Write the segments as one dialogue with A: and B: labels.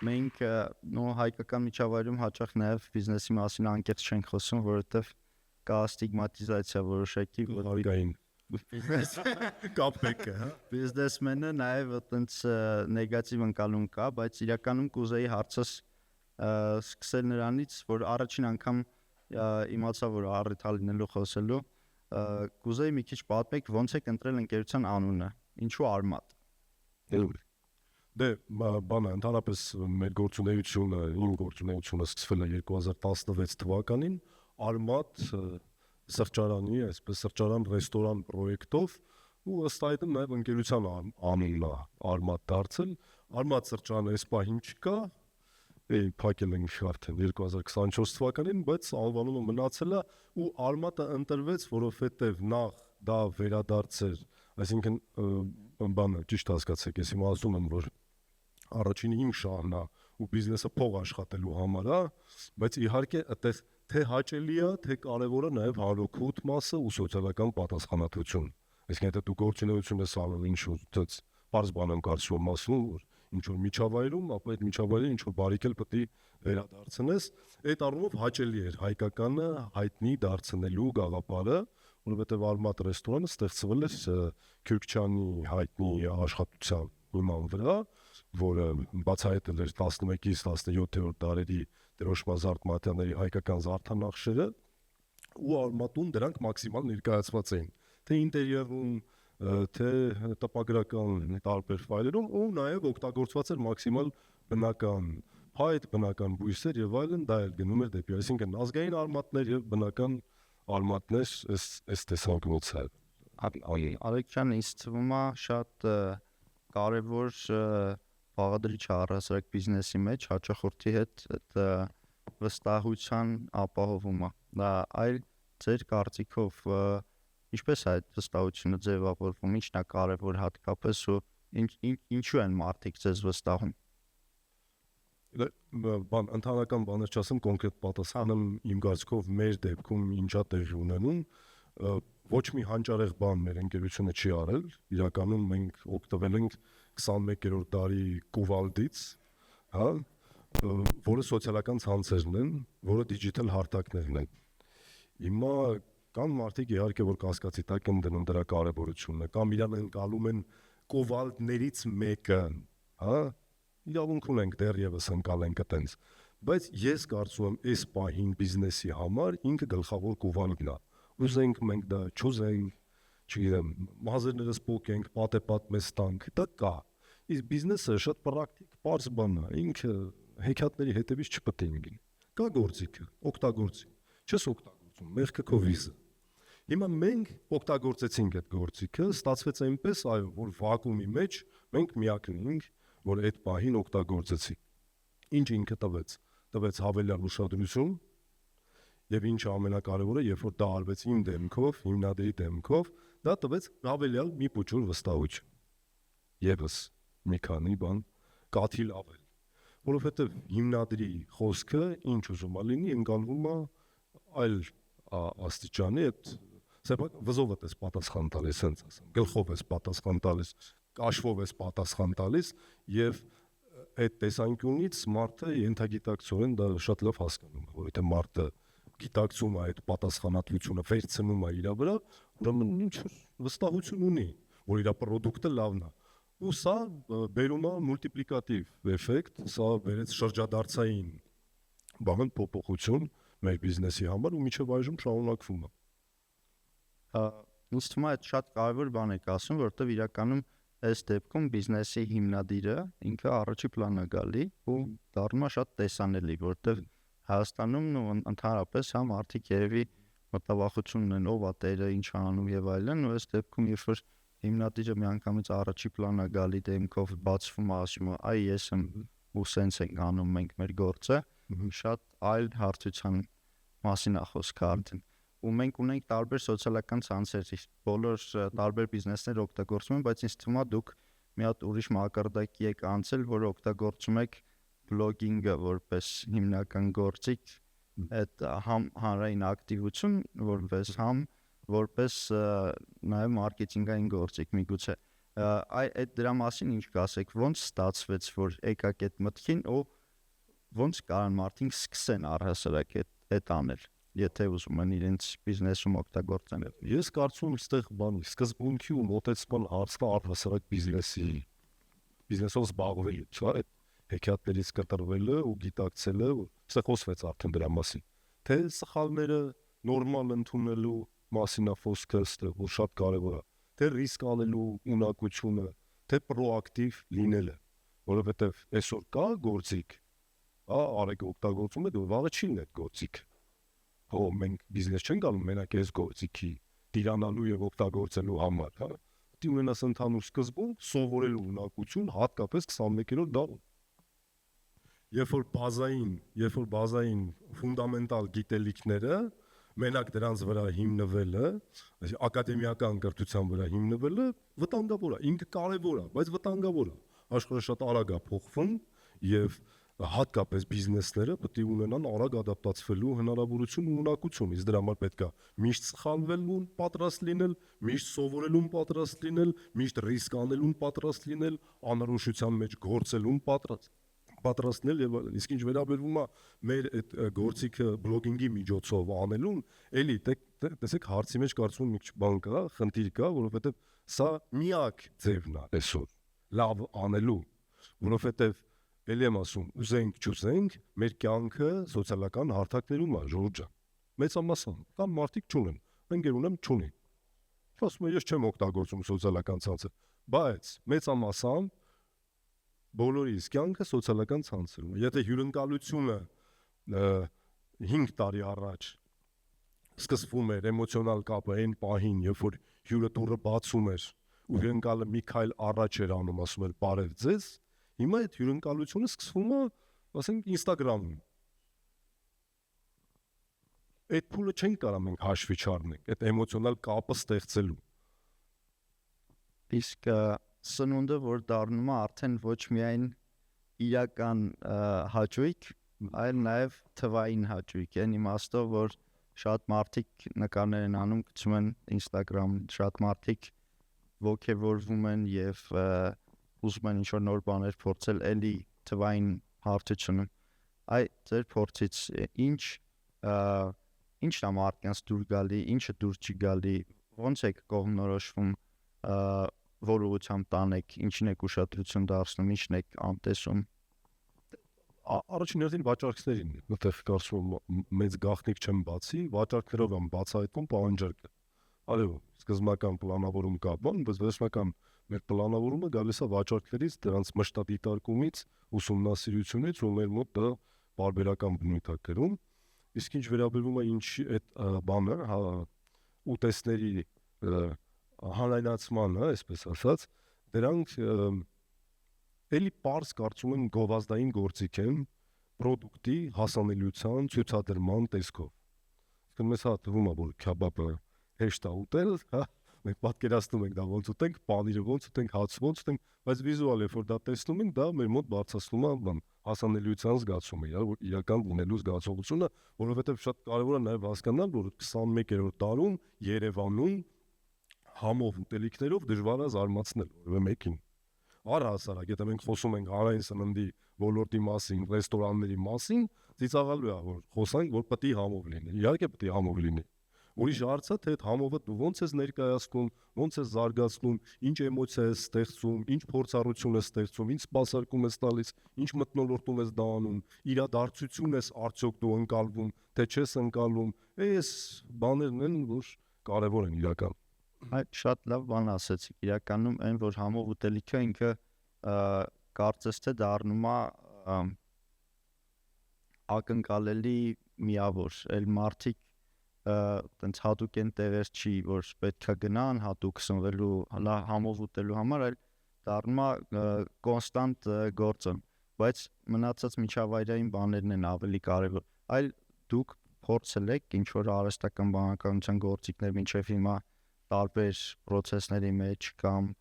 A: Մենք հայկական միջավայրում հաճախ նաև բիզնեսի մասին անկեղծ չենք խոսում, որովհետև կա ստիգմատիզացիա որոշակի, որ
B: հարկային կապ հա
A: բիզնեսմենը նաև այտենց նեգատիվ ընկալում կա, բայց իրականում կուզեի հարցս սկսել նրանից, որ առաջին անգամ իմացա, որ առիթ լինելու խոսելու, կուզեի մի քիչ պատմեք, ոնց եք ընտրել ընկերության անունը, ինչու Արմատ։
B: Դե բանը ընդհանրապես մեր գործունեությունը, իմ գործունեությունը սկսվել է 2016 թվականին Արմատ սրճարանի, այսպես սրճարան ռեստորան պրոյեկտով ու ըստ այդմ նաև ընկերության անունն է Արմատ դարձել։ Արմատ սրճարանը այս պահին չկա, փակել ենք արդեն 2024 թվականին, բայց անվանումը մնացել է ու Արմատը ընտրվեց, որովհետև նախ դա վերադարձ էր, այսինքն բանը ճիշտ հասկացեք, ես հիմա ասում եմ, որ առաջին իմ շահն է ու բիզնեսը փող աշխատելու համար է, բայց իհարկե այդտեղ թե հաճելի է, թե կարևորը նաև հարոգուտ մասը ու սոցիալական պատասխանատվություն։ Այսինքն եթե դու գործունեություն ես անում ինչ-որ բարձ բան եմ կարծում ասում, որ ինչ-որ միջավայրում, ապա այդ միջավայրը ինչ-որ բարիք էլ պետք է վերադարձնես, այդ առումով հաճելի էր հայկականը հայտնի դարձնելու գաղափարը, որովհետև Արմատ ռեստորանը ստեղծվել էր Քյուրքչյանի հայտնի աշխատության հիման վրա, որը բացահայտել էր 11-ից 17-րդ դարերի Տեր-Օշմազարդ Մատյանների հայկական զարդանախշերը ու Արմատում դրանք մաքսիմալ ներկայացված էին, թե ինտերիերում, թե տպագրական տարբեր ֆայլերում ու նաև օգտագործված էր մաքսիմալ բնական փայտ, բնական բույսեր եւ այլն, դա էլ գնում էր դեպի, այսինքն ազգային արմատներ եւ բնական արմատներ այս տեսանկյունից է։
A: Ալեքսան, ինձ թվում է շատ կարևոր բաղադրիչ է առհասարակ բիզնեսի մեջ հաճախորդի հետ այդ վստահության ապահովումը։ Դա այլ ձեր կարծիքով ինչպես է այդ վստահությունը ձևավորվում, ինչն է կարևոր հատկապես ու ինչու են մարդիկ ձեզ վստահում։
B: Ընդհանրական բաներ չասեմ, կոնկրետ պատասխանեմ իմ կարծիքով մեր դեպքում ինչա տեղի ունենում, ոչ մի հանճարեղ բան մեր ընկերությունը չի արել, իրականում մենք օգտվել ենք 21-րդ դարի կուվալդից, հա, որը սոցիալական ցանցերն են, որը դիջիտալ հարթակներն են։ Հիմա կան մարդիկ իհարկե որ կասկածի տակ են դնում դրա կարևորությունը, կամ իրան ընկալում են կուվալդներից մեկը, հա, իրավունք ունենք դեռևս ընկալենք այտենց, բայց ես կարծում եմ այս պահին բիզնեսի համար ինքը գլխավոր կուվալդն է։ Ուզենք մենք դա չուզենք, չգիտեմ, մազերներս փոկենք, պատմես տանք, դա կա։ Իսկ բիզնեսը շատ պրակտիկ, པարզ բան է, ինքը հեքիաթների հետևից չպետք է լինի։ Կա գործիքը, օգտագործի։ Չես օգտագործում, մեղքը քո վիզը։ Հիմա մենք օգտագործեցինք այդ գործիքը, ստացվեց այնպես, այո, որ վակուումի մեջ մենք միակն ենք, որ այդ պահին օգտագործեցինք։ Ինչ ինքը տվեց։ Տվեց հավելյալ ուշադրություն, եւ ինչը ամենակարևորը, երբ որ դա արվեց իմ դեմքով, հիմնադիրի դեմքով, դա տվեց հավելյալ մի փոքր վստահություն։ Եվս մի քանի բան կաթիլ ավել, որովհետեւ հիմնադիրի խոսքը ինչ ուզում է լինի, ընկալվում է այլ աստիճանի, այդ սեփակ վզովդ ես պատասխան տալիս, ասենց ասեմ, գլխով ես պատասխան տալիս, կաշվով ես պատասխան տալիս եւ այդ տեսանկյունից մարդը ենթագիտակցորեն դա շատ լավ հասկանում է, որովհետեւ մարդը գիտակցում է այդ պատասխանատվությունը վերցնում է իր վրա, ուրեմն ինչ վստահություն ունի, որ իր ապրոդուկտը լավն է։ Ու սա բերում է մուլտիպլիկատիվ էֆեկտ, սա բերեց շրջադարձային բան փոփոխություն մեր բիզնեսի համար ու միջև այժմ շարունակվում է։
A: Ինձ թվում է այդ շատ կարևոր բան եք ասում, որովհետև իրականում այս դեպքում բիզնեսի հիմնադիրը ինքը առաջի պլան է գալի ու դառնում է շատ տեսանելի, որովհետև Հայաստանում ու ընդհանրապես հա մարդիկ երևի մտավախություն ունեն ով է տերը, ինչ անում եւ այլն, ու այս դեպքում երբ որ հիմնադիրը միանգամից առաջի պլան է գալի դեմքով բացվում է, ասում է այ ես եմ ու սենց ենք անում մենք մեր գործը, շատ այլ հարթության մասին է խոսքը արդեն։ Ու մենք ունենք տարբեր սոցիալական ցանցեր, բոլոր տարբեր բիզնեսներ օգտագործում են, բայց ինձ թվում է դուք մի հատ ուրիշ մակարդակի եք անցել, որ օգտագործում եք բլոգինգը որպես հիմնական գործիք, այդ համ հանրային ակտիվություն որպես համ որպես նաև մարքեթինգային գործիք, միգուցե այդ դրա մասին ինչ կասեք, ոնց ստացվեց, որ եկաք այդ մտքին, ոնց կարան մարդիկ սկսեն առհասարակ այդ անել, եթե ուզում են իրենց բիզնեսում օգտագործեն։
B: Ես կարծում եմ, այստեղ բան սկզբունքի ու մոտեցման հարցը առհասարակ բիզնեսով զբաղվելը, չէ՞, այդ հեքիաթներից կտրվելը ու գիտակցելը, այստեղ խոսվեց արդեն դրա մասին։ Թե սխալները նորմալ ընդունելու մասին է խոսքը, որ շատ կարևոր է, թե ռիսկ անելու ունակությունը, թե պրոակտիվ լինելը, որովհետև այսօր կա գործիք, արեք օգտագործում եք, վաղը չի լինի այդ գործիք։ Մենք բիզնես չենք անում մենակ այս գործիքի տիրանալու եւ օգտագործելու համար, հա։ Դու ունենաս ընդհանուր սկզբում սովորելու ունակություն, հատկապես 21-րդ դարում։ Երբ որ բազային ֆունդամենտալ գիտելիքները մենակ դրանց վրա հիմնվելը, ակադեմիական կրթության վրա հիմնվելը վտանգավոր է, ինքը կարևոր է, բայց վտանգավոր է։ Աշխարհը շատ արագ է փոխվում եւ հատկապես բիզնեսները պետք է ունենան արագ ադապտացվելու հնարավորություն ու ունակություն, իսկ դրա համար պետք է միշտ սխալվելուն պատրաստ լինել, միշտ սովորելուն պատրաստ լինել, միշտ ռիսկ անելուն պատրաստ լինել, անորոշության մեջ գործելուն պատրաստ լինել եւ իսկ ինչ վերաբերվում է մեր այդ գործիքը բլոգինգի միջոցով անելուն, էլի տեսեք հարցի մեջ կարծում եմ մի քիչ բան կա, խնդիր կա, որովհետեւ սա միակ ձևն է այսօր լավ անելու, որովհետեւ էլի եմ ասում, ուզենք չուզենք, մեր կյանքը սոցիալական հարթակներում է, Ժորժ ջան։ Մեծամասն կամ մարդիկ չունեն, ընկերունեմ չունի։ Ասում եմ, ես չեմ օգտագործում սոցիալական ցանցը, բայց մեծամասն բոլորիս կյանքը սոցիալական ցանցերում է։ Եթե հյուրընկալությունը 5 տարի առաջ սկսվում էր էմոցիոնալ կապը այն պահին, երբ որ հյուրը դուռը բացում էր ու հյուրընկալը մի քայլ առաջ էր անում, ասում էր «Բարև ձեզ», հիմա այդ հյուրընկալությունը սկսվում է, ասենք, Instagram-ում։ Այդ փուլը չենք կարող մենք հաշվի չառնենք, այդ էմոցիոնալ կապը ստեղծելու։
A: Իսկ սնունդը, որ դառնում է արդեն ոչ միայն իրական հաճույք, այլ նաև թվային հաճույք, այն իմաստով, որ շատ մարդիկ նկարներ են անում, գցում են Instagram, շատ մարդիկ ոգևորվում են եւ ուզում են ինչ-որ նոր բաներ փորձել, էլի թվային հարթությունում։ Ձեր փորձից ինչն է մարդկանց դուր գալի, ինչը դուր չի գալի, ոնց եք կողմնորոշվում, որ ուղղությամբ տանեք, ինչին եք ուշադրություն դարձնում, ինչն եք անտեսում։
B: Առաջին հերթին վաճառքներին, որտեղ կարծում եմ մեծ գաղտնիք չեմ բացի, վաճառքներով եմ բացահայտվում պահանջարկը։ Այո, սկզբնական պլանավորում կա, բայց վերջնական մեր պլանավորումը գալիս է վաճառքներից, դրանց մշտադիտարկումից, ուսումնասիրությունից ու մեր մոտ դա բարբերական բնույթ է կրում։ Իսկ ինչ վերաբերվում է ինչի այդ բանը, ուտեստների հանրայնացմանը, այսպես ասած, դրանք էլի պարզ կարծում եմ գովազդային գործիք են պրոդուկտի հասանելիության ցույցադրման տեսքով։ Իսկ մեզ հա թվում է, որ քեբաբը հեշտ է ուտել, հա, մենք պատկերացնում ենք դա ոնց ուտենք, պանիրը ոնց ուտենք, հացը ոնց ուտենք, բայց վիզուալ երբ որ դա տեսնում ենք, դա մեր մոտ բարձրացնում է հասանելիության զգացումը, իրական ունելու զգացողությունը, որովհետև շատ կարևոր է նաև հասկանալ, որ 21-րդ դարում Երևանում համով ուտելիքներով դժվար է զարմացնել որևէ մեկին։ Առհասարակ, եթե մենք խոսում ենք հանրային սննդի ոլորտի մասին, ռեստորանների մասին, ծիծաղալու է, որ խոսանք, որ պետք է համով լինի։ Իհարկե պետք է համով լինի։ Ուրիշ հարց է, թե այդ համովը դու ոնց ես ներկայացնում, ոնց ես զարգացնում, ինչ էմոցիա ես ստեղծում, ինչ փորձառություն ես ստեղծում, ինչ սպասարկում ես տալիս, ինչ մթնոլորտում ես դա անում, իրադարձություն ես արդյոք դու ընկալվում, թե չես ընկալում։ Այս բաներն են, որ կարևոր են իրական։
A: Այդ շատ լավ բան ասեցիք, իրականում այն, որ համով ուտելիքը ինքը կարծես թե դառնում է ակնկալելի միավոր, այլ մարդիկ տենց հատուկ են տեղեր չի, որ պետք է գնան հատուկ սնվելու, համով ուտելու համար, այլ դառնում է կոնստանտ գործոն, բայց մնացած միջավայրային բաներն են ավելի կարևոր, այլ դուք փորձել եք ինչ-որ արհեստական բանականության գործիքներ մինչև հիմա տարբեր process-ների մեջ կամ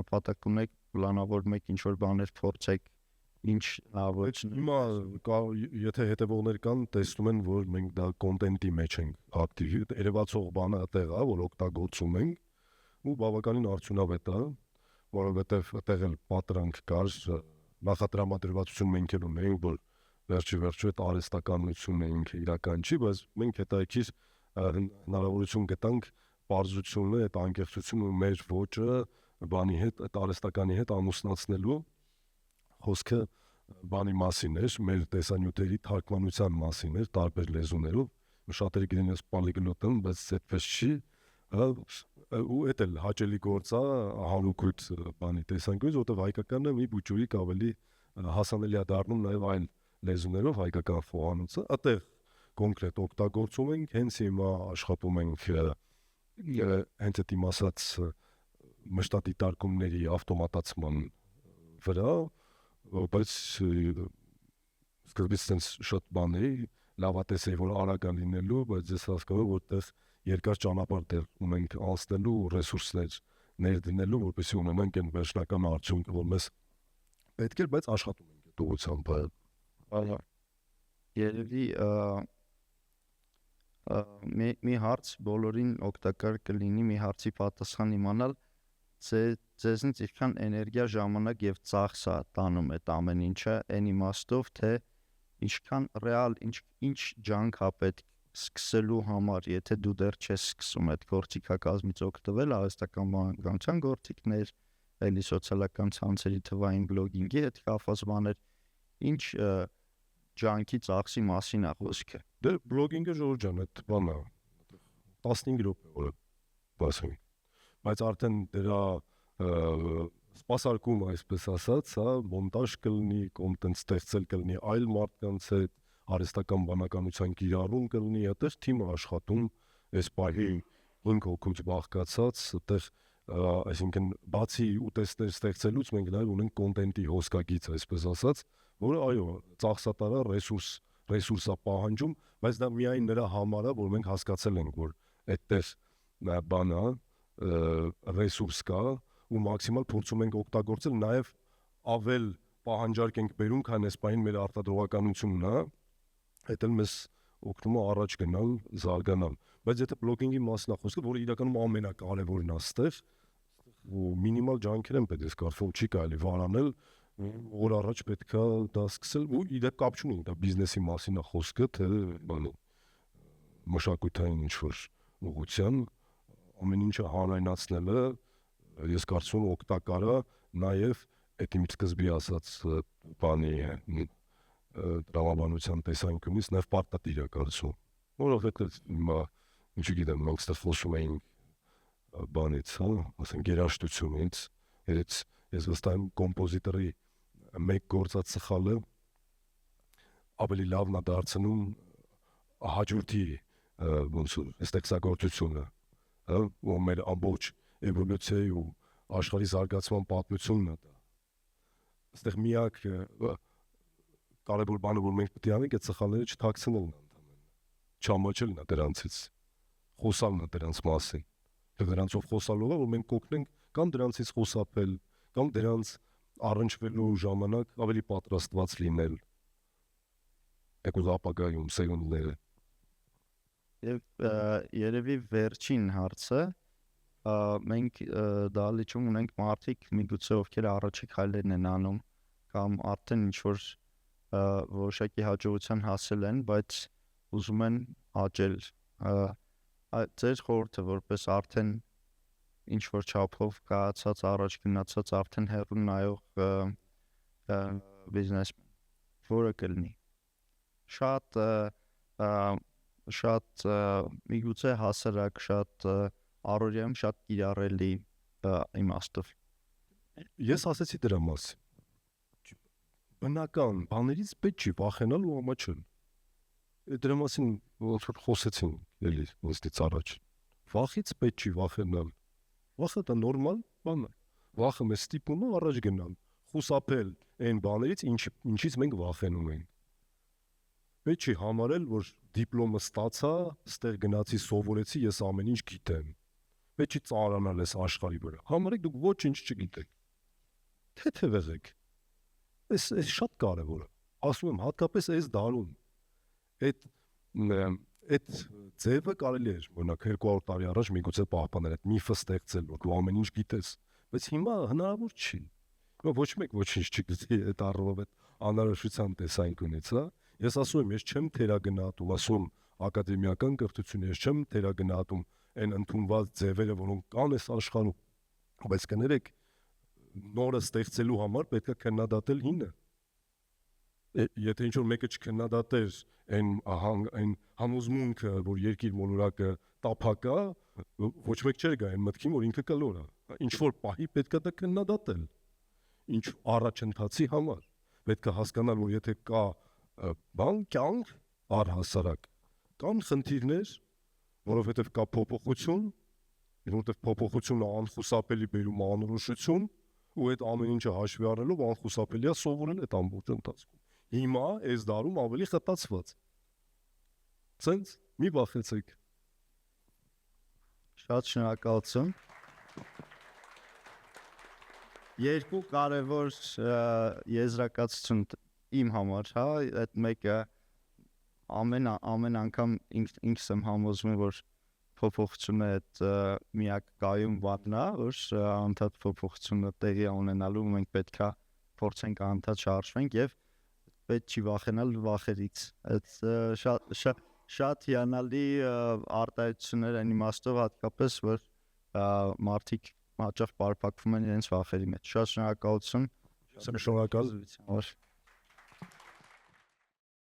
A: նպատակ ունեք պլանավորում եք ինչ-որ բաներ փորձեք, ինչ լավություն։
B: Հիմա եթե հետևողներ կան, տեսնում են, որ մենք դա կոնտենտի մեջ ենք ակտիվ, երևացող բանը այդտեղ է, որ օգտագործում ենք ու բավականին արդյունավետ է։ որովհետև այդտեղ էլ պատրանք կար, նախատրամադրվածություն մենք էլ ունեինք, որ վերջի այդ արհեստականությունն էինք իրականացի, բայց մենք հետաքրքիր հնարավորություն գտանք բարձրությունը, այդ անկեղծությունը մեր ոճը բանի հետ, այդ արհեստականի հետ ամուսնացնելու խոսքը բանի մասին էր, մեր տեսանյութերի թարգմանության մասին էր տարբեր լեզուներով, շատերը գիտեն ես պոլիգլոտ եմ, բայց այդպես չի, ու էդ էլ հաճելի գործ է հանուկույտ բանի տեսանկյունից, որտեղ հայկականը մի բուջուրիկ ավելի հասանելի է դառնում նաև այլ լեզուներով հայկական խոհանոցը, այդտեղ կոնկրետ օգտագործում ենք, հենց հիմա աշխատում ենք հենց այդ իմ ասած մշտադիտարկումների ավտոմատացման վրա, բայց սկզբից sense շատ բան է, լավատես է որ արագ լինելու, բայց ես հասկանում եմ, որտեղ երկար ճանապարհ դեռ ունենք անցնելու ռեսուրսներ ներդնելու, որպեսզի ունենանք այն վերջնական արդյունքը, որ մեզ պետք է, բայց աշխատում ենք այդ ուղղությամբ։
A: Ահա։ Երևի մի հարց բոլորին օգտակար կլինի մի հարցի պատասխան իմանալ, ձեզնից ինչքան էներգիա, ժամանակ եւ ծախս է տանում այդ ամեն ինչը, այն իմաստով, թե ինչքան ռեալ, ինչ ջանք է պետք սկսելու համար, եթե դու դեռ չես սկսում այդ գործիքակազմից օգտվել, արհեստական բանականության գործիքներ, էլի սոցիալական ցանցերի թվային բլոգինգի հետ կապված բաներ, ինչ ջանքի ծախսի մասին է խոսքը։
B: Դե բլոգինգը Ժորժ ջան, այդ բանը 15 րոպե օրը բասում։ Բայց արդեն դրա սպասարկումը, այսպես ասած, հա, մոնտաժ կլինի, կոնտենտ ստեղծել կլինի այլ մարդկանց հետ, արհեստական բանականության կիրառում կլինի, այդտեղ թիմը աշխատում, այս պահի ինք հոգուց բաղկացած, այդտեղ այսինքն բացի ուտեստներ ստեղծելուց մենք նաև ունենք կոնտենտի հոսքագիծ, այսպես ասած, որը այո, ծախսատարա ռեսուրս է պահանջում, բայց դա միայն նրա համար է, որ մենք հասկացել ենք, որ այդտեղ բանը ռեսուրս կա ու մաքսիմալ փորձում ենք օգտագործել, նաև ավել պահանջարկ ենք բերում, քան այս պահին մեր արտադրողականությունն է, այդ էլ մեզ օգնում է առաջ գնալ, զարգանալ։ Բայց եթե բլոգինգի մասն է խոսքը, որը իրականում ամենակարևորն է այստեղ, ու մինիմալ ջանքեր են պետք է, կարծում չի կարելի վարանել, որ առաջ պետքա դա սկսել, ու իրեք կապ չունի, դա բիզնեսի մասին է խոսքը, թե բանը մշակութային ինչ-որ ուղղության, ամեն ինչը հանրայնացնելը, ես կարծում եմ օգտակար է նաև այդ իմ սկզբի ասած բանի տրամաբանության տեսանկյունից նաև պարտադիր է կարծում, որովհետև հիմա չգիտեմ, մենք ստեղ խոսում էինք բանից, հա, ասենք երաժշտությունից, ես վստահ եմ կոմպոզիտորի մեկ գործած սխալը ավելի լավն է դարձնում հաջորդի ոնց ստեղծագործությունը, հա, ու մեր ամբողջ էվոլյուցիայի ու աշխարհի զարգացման պատմությունն է դա։ Այստեղ միակ կարևոր բանը, որ մենք պետք է անենք, այդ սխալները չթաքցնելն է ընդհանրապես, չամաչելն է դրանցից, խոսալն է դրանց մասին, թե դրանցով խոսալով է, որ մենք կօգնենք կամ դրանցից խուսափել, կամ դրանց առնչվելու ժամանակ ավելի պատրաստված լինել եկուզ ապագայում սերունդները։
A: Եվ երևի վերջին հարցը, մենք դահլիճում ունենք մարդիկ, միգուցե ովքեր առաջի քայլերն են անում, կամ արդեն ինչ-որ որոշակի հաջողության հասել են, բայց ուզում են աճել։ Ձեր խորհուրդը որպես արդեն ինչ-որ չափով կայացած, առաջ գնացած, արդեն հեռու նայող բիզնեսմեն, որը կլինի։ Շատ միգուցե հասարակ, շատ առօրյայում շատ կիրառելի իմաստով։
B: Ես ասեցի դրա մասին։ Բնական բաներից պետք չի վախենալ ու ամաչել։ Դրա մասին ոնց որ խոսեցին էլի ոստից առաջ։ Վախից պետք չի վախենալ։ Վախը դա նորմալ բան է։ Վախը մեզ ստիպում է առաջ գնալ, խուսափել այն բաներից, ինչից մենք վախենում ենք։ Պետք չի համարել, որ դիպլոմը ստացա, ստեղ գնացի, սովորեցի, ես ամեն ինչ գիտեմ։ Պետք չի ծանրանալ այս աշխարհի վրա։ Համարեք դուք ոչինչ չգիտեք։ Թեթև եղեք։ Այս շատ կարևոր է։ Ասում եմ, հատկապես այս դարում այդ ձևը կարելի էր, օրինակ 200 տարի առաջ միգուցե պահպանել այդ միֆը ստեղծել, որ դու ամեն ինչ գիտես, բայց հիմա հնարավոր չի։ Ոչ մեկ ոչինչ չգիտի այդ առումով այդ անհրաժեշտության տեսանկյունից, հա։ Ես ասում եմ, ես չեմ թերագնահատում, ասում ակադեմիական կրթությունը, ես չեմ թերագնահատում այն ընդունված ձևերը, որոնք կան այս աշխարհում, բայց կներեք, նորը ստեղծելու համար պետք է քննադատել հինը։ Եթե ինչ-որ մեկը չքննադատեր այն համոզմունքը, որ երկիր մոլորակը տափակ է, ոչ մեկ չէր գա այն մտքին, որ ինքը կլոր է։ Ինչ որ պահի պետք է դա քննադատել։ Ինչ առաջընթացի համար պետք է հասկանալ, որ եթե կա բան կյանք առհասարակ, կան խնդիրներ, որովհետև կա փոփոխություն, որովհետև փոփոխությունը անխուսափելի բերում է անորոշություն, ու այդ ամեն ինչը հաշվի առնելով անխուսափելի է սովորել այդ ամբողջ ընթացքում։ Հիմա այս դարում ավելի խտացված։ Ցենց մի վախեցեք։
A: Շատ շնորհակալություն։ Երկու կարևոր եզրակացություն իմ համար, հա, այդ մեկը ամեն անգամ ինքս եմ համոզվում, որ փոփոխությունը այդ միակ կայուն բանն է, որ անդադ փոփոխությունը տեղի ունենալու մենք պետքա փորձենք անդադ շարժվենք եւ պետք չի վախենալ վախերից։ Այդ շատ հիանալի արտահայտություններ են իմաստով, հատկապես որ մարդիկ հաճախ պարփակվում են իրենց վախերի մեջ։ Շատ շնորհակալություն։
B: Շնորհակալ։